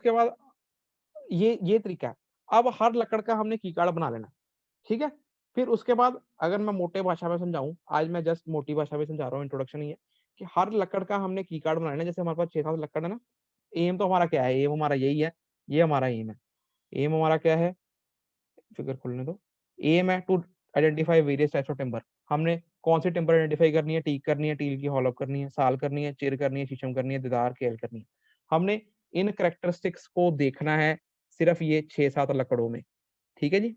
उसके बाद ये तरीका है। अब हर लकड़ का हमने की कार्ड बना लेना, ठीक है। फिर उसके बाद अगर मैं मोटे भाषा में समझाऊं, आज मैं जस्ट मोटी भाषा में समझा रहा हूँ, इंट्रोडक्शन ही है कि हर लकड़ का हमने की कार्ड बनाना है। जैसे हमारे पास 6-7 लकड़ है ना, एम तो हमारा क्या है, एम हमारा यही है, ये हमारा एम है। एम हमारा क्या है, फिगर खोलने दो। एम है to identify various types of timber. हमने कौन सी टिम्बर आइडेंटिफाई करनी है, टीक करनी है, टील की हॉल करनी है, साल करनी है, चिर करनी है, शीशम करनी है, देदार केल करनी है। हमने इन करेक्टरिस्टिक्स को देखना है सिर्फ ये 6-7 लकड़ों में, ठीक है जी,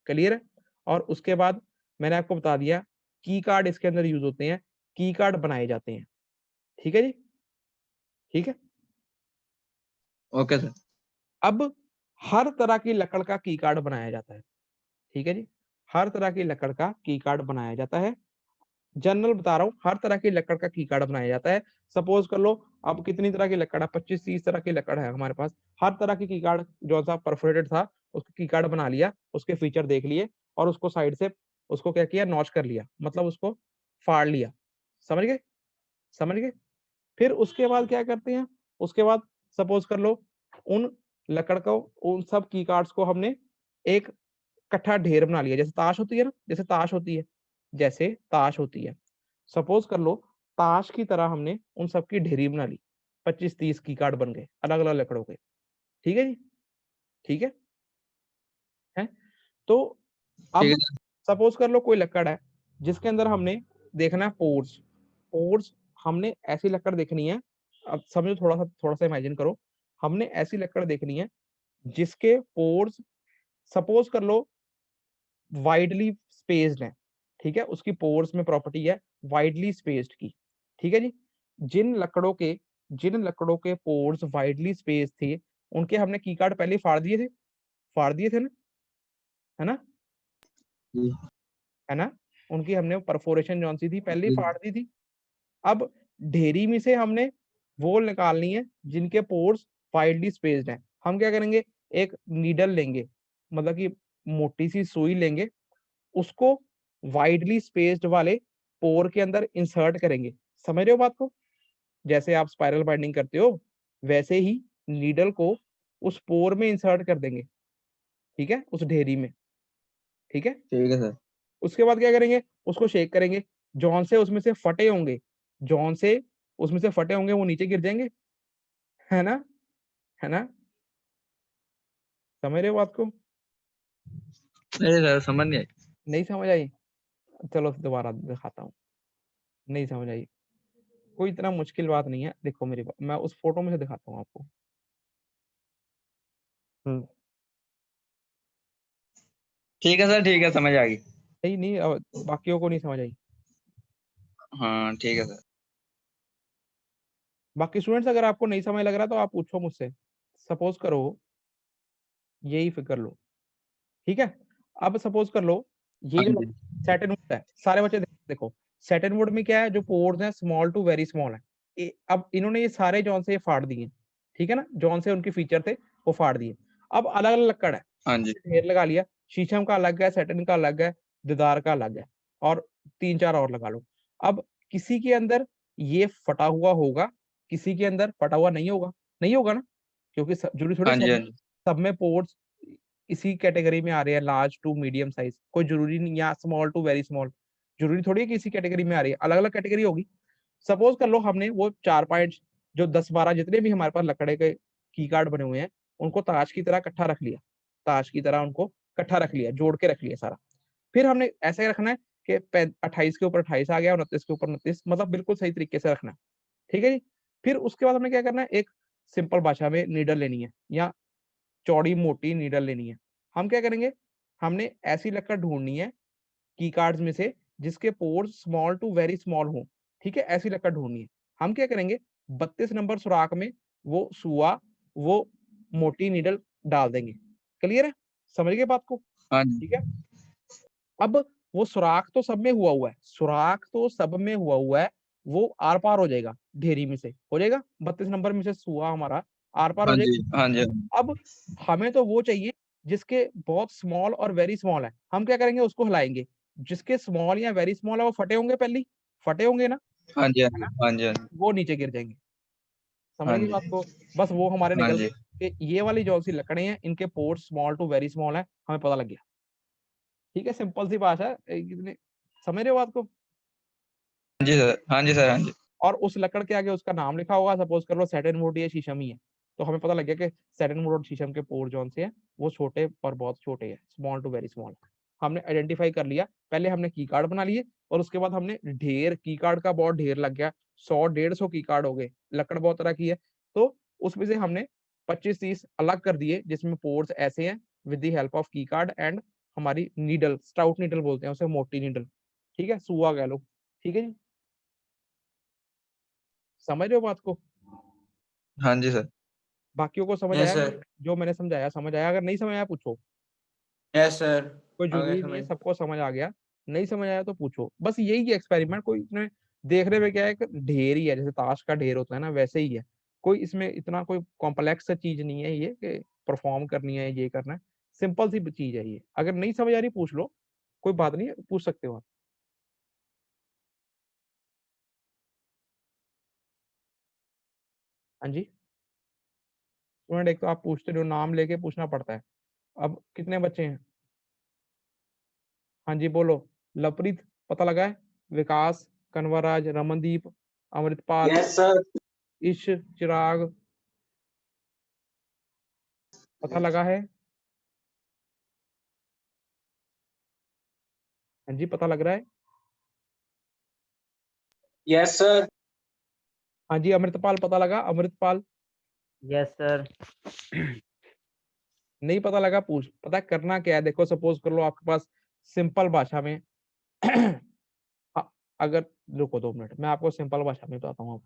क्लियर है। और उसके बाद मैंने आपको बता दिया की कार्ड इसके अंदर यूज होते हैं, की कार्ड बनाए जाते हैं, ठीक है जी, ठीक है। Okay sir. अब हर तरह की लकड़ का की कार्ड बनाया जाता है, ठीक है जी, हर तरह की लकड़ का की कार्ड बनाया जाता है। जनरल बता रहा हूँ, हर तरह की लकड़ का की कार्ड बनाया जाता है। सपोज कर लो अब कितनी तरह की लकड़ है, 25-30 तरह की लकड़ है हमारे पास। हर तरह की कार्ड जो सा परफोरेटेड था उसका की कार्ड बना लिया, उसके फीचर देख लिए और उसको साइड से उसको क्या किया, नॉच कर लिया, मतलब उसको फाड़ लिया। समझ गए, समझ गए। फिर उसके बाद क्या करते हैं, उसके बाद सपोज कर लो उन लकड़ को, उन सब की कार्ड्स को हमने एक इकट्ठा ढेर बना लिया, जैसे ताश होती है ना, जैसे ताश होती है, जैसे ताश होती है। सपोज कर लो ताश की तरह हमने उन सबकी ढेरी बना ली, 25-30 की कार्ड बन गए अलग अलग लकड़ों के, ठीक है जी, ठीक है। तो ठीक अब है सपोज कर लो कोई लकड़ है जिसके अंदर हमने देखना है पोर्स। पोर्स हमने ऐसी लकड़ देखनी है, अब समझो, थोड़ा सा इमेजिन करो। हमने ऐसी लकड़ देखनी है जिसके पोर्स सपोज कर लो वाइडली स्पेस्ड है, ठीक है, उसकी पोर्स में प्रॉपर्टी है वाइडली स्पेस्ड की, ठीक है जी। जिन लकड़ों के जिन लकड़ों के पोर्स वाइडली स्पेस थे उनके हमने की कार्ड पहले फाड़ दिए थे, फाड़ दिए थे ना, है ना, जी। है ना। उनकी हमने परफोरेशन जौन सी थी पहले ही जी। फाड़ दी थी। अब ढेरी में से हमने वो निकालनी है जिनके पोर्स वाइडली स्पेस्ड हैं। हम क्या करेंगे, एक नीडल लेंगे, मतलब कि मोटी सी सुई लेंगे, उसको वाइडली स्पेस्ड वाले पोर के अंदर इंसर्ट करेंगे। समझ रहे हो बात को, जैसे आप स्पाइरल बाइंडिंग करते हो वैसे ही नीडल को उस पोर में इंसर्ट कर देंगे, ठीक है, उस ढेरी में, ठीक है। ठीक है सर। उसके बाद क्या करेंगे, उसको शेक करेंगे, जौन से उसमें से फटे होंगे, जौन से उसमें से फटे होंगे वो नीचे गिर जाएंगे, है ना, है ना, समझ रहे हो बात को। नहीं सर, समझ नहीं आई। नहीं समझ आई, चलो दोबारा दिखाता हूँ। नहीं समझ आई, कोई इतना मुश्किल बात नहीं है, देखो मेरी बात, मैं उस फोटो में से दिखाता हूँ आपको। हम्म। ठीक है सर, ठीक है, समझ आ गई। नहीं नहीं, बाकियों को नहीं समझ आई। हाँ ठीक है सर। बाकी स्टूडेंट्स अगर आपको नहीं समझ लग रहा तो आप पूछो मुझसे। सपोज करो यही फिगर लो, ठीक है। अब सपोज कर लो ये हाँ जो जी। सेटन वुड है, सारे बच्चे देखो, सेटन वुड में क्या है, जो पोर्स हैं स्मॉल टू वेरी स्मॉल है। अब इन्होंने ये सारे जॉन से ये फाड़ दिए, ठीक है ना, जॉन से उनके फीचर थे वो फाड़ दिए। अब अलग अलग लकड़ है, हाँ जी। ढेर लगा लिया, शीशम का अलग है, सेटन का अलग है, देदार का अलग है, और 3-4 और लगा लो। अब किसी के अंदर ये फटा हुआ होगा, किसी के अंदर फटा हुआ नहीं होगा, नहीं होगा ना, क्योंकि जरूरी थोड़ी हाँ जी। हाँ सब जी। सब में पोर्ट्स इसी कैटेगरी में आ रहे हैं, लार्ज टू मीडियम साइज, कोई जरूरी नहीं, या स्मॉल टू वेरी स्मॉल, जरूरी थोड़ी है कि इसी कैटेगरी में आ रही है, अलग अलग कैटेगरी होगी। सपोज कर लो हमने वो 4 पॉइंट जो 10-12 जितने भी हमारे पास लकड़े के की कार्ड बने हुए हैं उनको ताश की तरह इकट्ठा रख लिया, ताश की तरह उनको इकट्ठा रख लिया, जोड़ के रख लिया सारा। फिर हमने ऐसे रखना है कि 28 के ऊपर 28 आ गया, 29 के ऊपर 29, मतलब बिल्कुल सही तरीके से रखना है, ठीक है जी। फिर उसके बाद हमने क्या करना है, एक सिंपल भाषा में नीडल लेनी है या चौड़ी मोटी नीडल लेनी है। हम क्या करेंगे, हमने ऐसी लकड़ ढूंढनी है की कार्ड्स में से जिसके pores small to very small हो, ठीक है, ऐसी लकड़ ढूंढनी है। हम क्या करेंगे, 32 नंबर सुराख में वो सुआ, वो मोटी नीडल डाल देंगे। क्लियर है, समझ गए बात को, हाँ ठीक है। जी। अब वो सुराख तो सब में हुआ हुआ है, सुराख तो सब में हुआ हुआ है, वो आर पार हो जाएगा, ढेरी में से हो जाएगा, 32 नंबर में से सुआ हमारा आर पार हो हाँ जी। जाएगा। हाँ जी। अब हमें तो वो चाहिए जिसके बहुत स्मॉल और वेरी स्मॉल है। हम क्या करेंगे, उसको हिलाएंगे, जिसके स्मॉल या वेरी स्मॉल है वो फटे होंगे, पहले फटे होंगे ना, हाँ जी। हाँ है जी। ना, हाँ जी। हाँ जी। वो नीचे गिर जाएंगे। समझ गई बात को? बस वो हमारे हाँ निकल जी। गए कि ये वाली जो सी लकड़े हैं इनके pores small to very small है, हमें पता लग गया। ठीक है, सिंपल सी भाषा है, इतनी समझ रहे हो बात को? हाँ जी सर, हाँ जी सर, हाँ जी। और उस लकड़ के आगे उसका नाम लिखा होगा, सपोज कर लो सैटिनवुड या शीशम ही है, तो हमें पता लग गया कि सैटिनवुड और शीशम के पोर जोन से है वो छोटे और बहुत छोटे हैं, स्मॉल टू वेरी स्मॉल। हमने आइडेंटिफाई कर लिया, पहले हमने की कार्ड बना लिए और उसके बाद हमने ढेर, की कार्ड का बहुत ढेर लग गया, 100-150 की कार्ड हो गए, लकड़ बहुत तरह की है, तो उसमें से हमने 25-30 अलग कर दिए जिसमें पोर्स ऐसे हैं विद द हेल्प ऑफ की कार्ड एंड हमारी नीडल, स्टाउट नीडल बोलते हैं उसे, मोटी नीडल, ठीक है, सुआ कह लो। ठीक है जी, समझ रहे हो बात को? हाँ जी सर। बाकियों को समझ यस आया? सर। जो मैंने समझाया समझ आया? अगर नहीं समझ आया पूछो, यस सर। कोई आ गया जरूरी नहीं है समझ। सबको समझ आ गया, नहीं समझ आया तो पूछो। बस यही है एक्सपेरिमेंट, कोई इसमें देखने में क्या है, एक ढेर ही है, जैसे ताश का ढेर होता है ना वैसे ही है, कोई इसमें इतना कोई कॉम्प्लेक्स चीज नहीं है ये कि परफॉर्म करनी है, ये करना है, सिंपल सी चीज है ये। अगर नहीं समझ आ रही पूछ लो, कोई बात नहीं, पूछ सकते हो आप। हाँ जी, स्टूडेंट एक तो आप पूछते हो, नाम लेके पूछना पड़ता है। अब कितने बच्चे हैं? हाँ जी बोलो। लवप्रीत पता लगा है? विकास, कन्वराज, रमनदीप, अमृतपाल, यस सर। ईश, चिराग, पता लगा है? हाँ जी, पता लग रहा है? Yes sir. हाँ जी, अमृतपाल पता लगा? Amritpal yes sir. नहीं पता लगा पूछ। पता है करना क्या है, देखो सपोज कर लो आपके पास सिंपल भाषा में अगर रुको 2 मिनट, मैं आपको सिंपल भाषा में बताता हूँ।